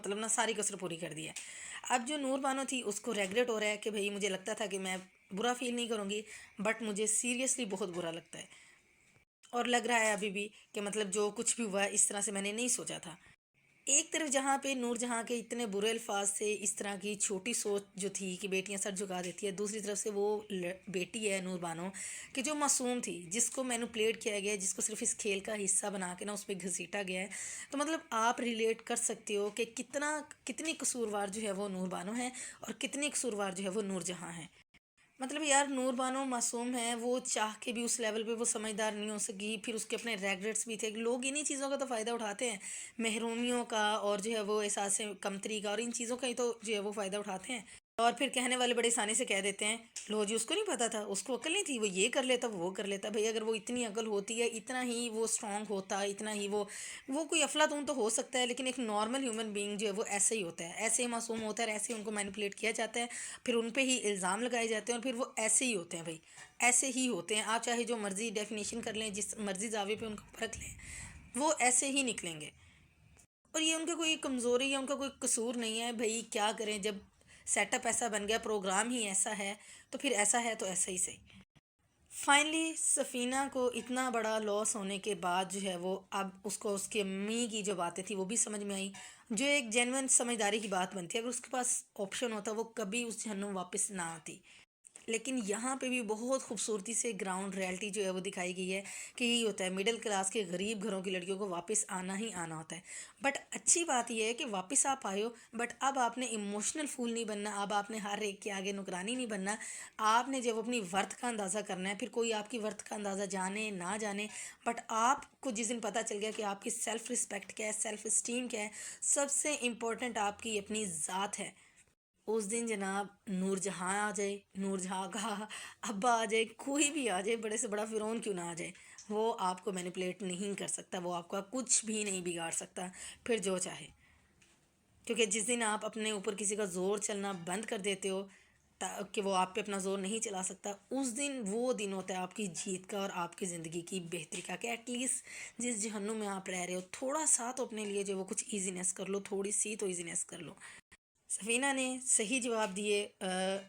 मतलब ना सारी कसर पूरी कर दी है। अब जो नूर बानो थी उसको रेगरेट हो रहा है कि भाई मुझे लगता था कि मैं बुरा फील नहीं करूँगी, बट मुझे सीरियसली बहुत बुरा लगता है। और लग रहा है अभी भी कि मतलब जो कुछ भी हुआ है इस तरह से मैंने नहीं सोचा था। एक तरफ जहाँ पे नूरजहाँ के इतने बुरे अल्फाज से इस तरह की छोटी सोच जो थी कि बेटियां सर झुका देती है, दूसरी तरफ से वो बेटी है नूर बानो कि जो मासूम थी, जिसको मैनिपुलेट किया गया है, जिसको सिर्फ इस खेल का हिस्सा बना के ना उस पर घसीटा गया है। तो मतलब आप रिलेट कर सकते हो कि कितनी कसूरवार जो है वो नूर बानो है और कितनी कसूरवार जो है वो नूरजहाँ है। मतलब यार नूर बानो मासूम है, वो चाह के भी उस लेवल पे वो समझदार नहीं हो सकी, फिर उसके अपने रेग्रेट्स भी थे। लोग इन्हीं चीज़ों का तो फ़ायदा उठाते हैं, महरूमियों का और जो है वो एहसास कमतरी का, और इन चीज़ों का ही तो जो है वो फ़ायदा उठाते हैं। और फिर कहने वाले बड़े आसानी से कह देते हैं, लो जी उसको नहीं पता था, उसको अकल नहीं थी, वो ये कर लेता वो कर लेता। भाई अगर वो इतनी अकल होती है, इतना ही वो स्ट्रांग होता, इतना ही वो कोई अफलातून तो हो सकता है, लेकिन एक नॉर्मल ह्यूमन बीइंग जो है वो ऐसे ही होता है, ऐसे ही मासूम होता है, ऐसे ही उनको मैनिपुलेट किया जाता है, फिर उन पे ही इल्ज़ाम लगाए जाते हैं और फिर वो ऐसे ही होते हैं। भाई ऐसे ही होते हैं, आप चाहे जो मर्ज़ी डेफिनेशन कर लें, जिस मर्ज़ी जावे पे उनको परख लें, वो ऐसे ही निकलेंगे। और ये उनका कोई कमज़ोरी या उनका कोई कसूर नहीं है। भाई क्या करें, जब सेटअप ऐसा बन गया, प्रोग्राम ही ऐसा है, तो फिर ऐसा है तो ऐसा ही सही। फाइनली सफ़ीना को इतना बड़ा लॉस होने के बाद जो है वो अब उसको उसकी अम्मी की जो बातें थी वो भी समझ में आई, जो एक जेन्युइन समझदारी की बात बनती है। अगर उसके पास ऑप्शन होता वो कभी उस जहन्नुम वापस ना आती। लेकिन यहाँ पे भी बहुत खूबसूरती से ग्राउंड रियलिटी जो है वो दिखाई गई है कि यही होता है, मिडिल क्लास के गरीब घरों की लड़कियों को वापस आना ही आना होता है। बट अच्छी बात यह है कि वापस आप आए हो, बट अब आपने इमोशनल फूल नहीं बनना, अब आपने हर एक के आगे नुकरानी नहीं बनना। आपने जब अपनी वर्थ का अंदाज़ा करना है, फिर कोई आपकी वर्थ का अंदाज़ा जाने ना जाने, बट आपको जिस दिन पता चल गया कि आपकी सेल्फ़ रिस्पेक्ट क्या है, सेल्फ़ इस्टीम क्या है, सबसे इम्पोर्टेंट आपकी अपनी ज़ात है, उस दिन जनाब नूरजहाँ आ जाए, नूरजहाँ का अब्बा आ जाए, कोई भी आ जाए, बड़े से बड़ा फ़िरौन क्यों ना आ जाए, वो आपको मैनिपुलेट नहीं कर सकता, वो आपका कुछ भी नहीं बिगाड़ सकता, फिर जो चाहे। क्योंकि जिस दिन आप अपने ऊपर किसी का ज़ोर चलना बंद कर देते हो कि वो आप पे अपना ज़ोर नहीं चला सकता, उस दिन वो दिन होता है आपकी जीत का और आपकी ज़िंदगी की बेहतरी का, कि एटलीस्ट जिस जहन्नुम में आप रह रहे हो थोड़ा सा तो अपने लिए जो वो कुछ ईजीनेस कर लो, थोड़ी सी तो ईजीनेस कर लो। सफ़ीना ने सही जवाब दिए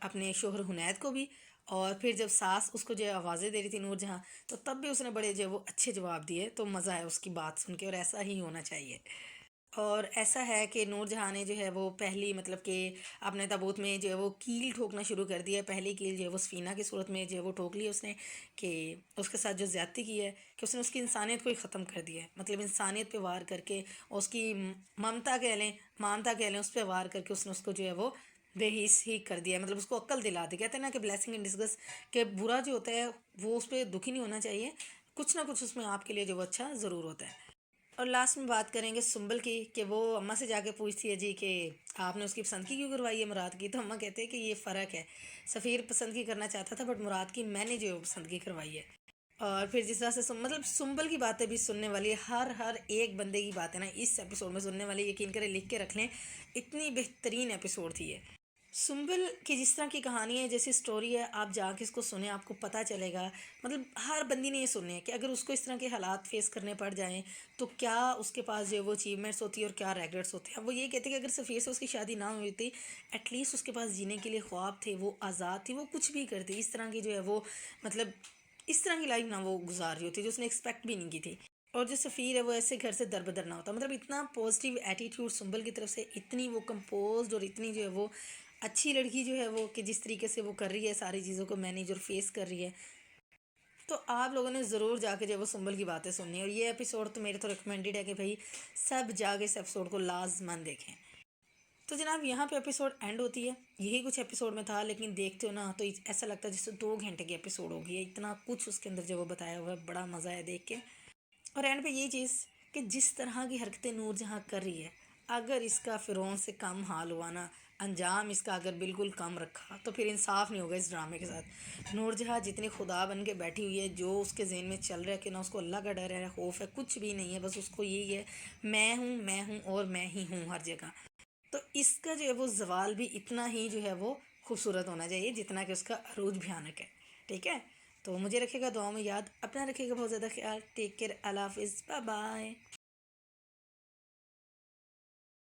अपने शोहर हुनैद को भी। और फिर जब सास उसको जो है आवाज़ें दे रही थी नूरजहाँ, तो तब भी उसने बड़े जो है वो अच्छे जवाब दिए, तो मज़ा आया उसकी बात सुन के, और ऐसा ही होना चाहिए। और ऐसा है कि नूरजहाँ ने जो है वो पहली मतलब कि अपने ताबूत में जो है वो कील ठोकना शुरू कर दिया है। पहली कील जो है वो सफ़ीना की सूरत में जो है वो ठोक ली है उसने, कि उसके साथ जो ज़्यादती की है, कि उसने उसकी इंसानियत को ही ख़त्म कर दिया है, मतलब इंसानियत पे वार करके उसकी ममता कह लें, मानता कह लें, उस पर वार करके उसने उसको जो है वो बेहिस ही कर दिया है, मतलब उसको अक्ल दिला दी। कहते हैं ना कि ब्लेसिंग इन डिस्गस, कि बुरा जो होता है वो उस पर दुखी नहीं होना चाहिए, कुछ ना कुछ उसमें आपके लिए जो वो अच्छा ज़रूर होता है। और लास्ट में बात करेंगे सुंबल की, कि वो अम्मा से जाके पूछती है जी कि आपने उसकी पसंद की क्यों करवाई है मुराद की, तो अम्मा कहते हैं कि ये फ़र्क है, सफ़ीर पसंद की करना चाहता था, बट मुराद की मैंने जो है वो पसंद की करवाई है। और फिर जिस तरह से मतलब सुंबल की बातें भी सुनने वाली है, हर हर एक बंदे की बात है ना इस एपिसोड में सुनने वाली, यकीन करें लिख के रख लें, इतनी बेहतरीन एपिसोड थी ये। सुंबल की जिस तरह की कहानी है, जैसी स्टोरी है, आप जाके इसको सुने, आपको पता चलेगा। मतलब हर बंदी ने ये सुनने हैं कि अगर उसको इस तरह के हालात फेस करने पड़ जाएं, तो क्या उसके पास जो है वो अचीवमेंट्स होती है और क्या रेग्रेट्स होते हैं। वो ये कहते हैं कि अगर सफ़ीर से उसकी शादी ना हुई थी, एटलीस्ट उसके पास जीने के लिए ख्वाब थे, वो आज़ाद थी, वो कुछ भी करती, इस तरह की जो है वो मतलब इस तरह की लाइफ ना वो गुजार रही होती जो उसने एक्सपेक्ट भी नहीं की थी। और जो सफ़ीर है वो ऐसे घर से दरबदर ना होता, मतलब इतना पॉजिटिव एटीट्यूड सुंबल की तरफ से, इतनी वो कंपोज और इतनी जो है वो अच्छी लड़की जो है वो, कि जिस तरीके से वो कर रही है सारी चीज़ों को मैनेज और फेस कर रही है। तो आप लोगों ने ज़रूर जाके जो है वो सुंबल की बातें सुननी है, और ये एपिसोड तो मेरे तो रिकमेंडेड है कि भाई सब जाके इस एपिसोड को लाजमन देखें। तो जनाब यहाँ पे एपिसोड एंड होती है, यही कुछ एपिसोड में था, लेकिन देखते हो ना तो ऐसा लगता है जैसे 2 घंटे की एपिसोड होगी है, इतना कुछ उसके अंदर जो वो बताया हुआ है, बड़ा मज़ा है देख के। और एंड पे यही चीज़ कि जिस तरह की हरकतें नूरजहाँ कर रही है, अगर इसका फ़िरौन से कम हाल हुआ ना, अंजाम इसका अगर बिल्कुल कम रखा, तो फिर इंसाफ नहीं होगा इस ड्रामे के साथ। नूरजहाँ जितनी खुदा बन के बैठी हुई है, जो उसके जहन में चल रहा है कि ना उसको अल्लाह का डर है, खौफ है, कुछ भी नहीं है, बस उसको यही है, मैं हूँ और मैं ही हूँ हर जगह। तो इसका जो है वो जवाल भी इतना ही जो है वो खूबसूरत होना चाहिए जितना कि उसका अरूज भयानक है। ठीक है, तो मुझे रखिएगा दुआओं में याद, अपना रखिएगा बहुत ज़्यादा ख्याल, टेक केयर, अल्लाह हाफिज़, बाय बाय।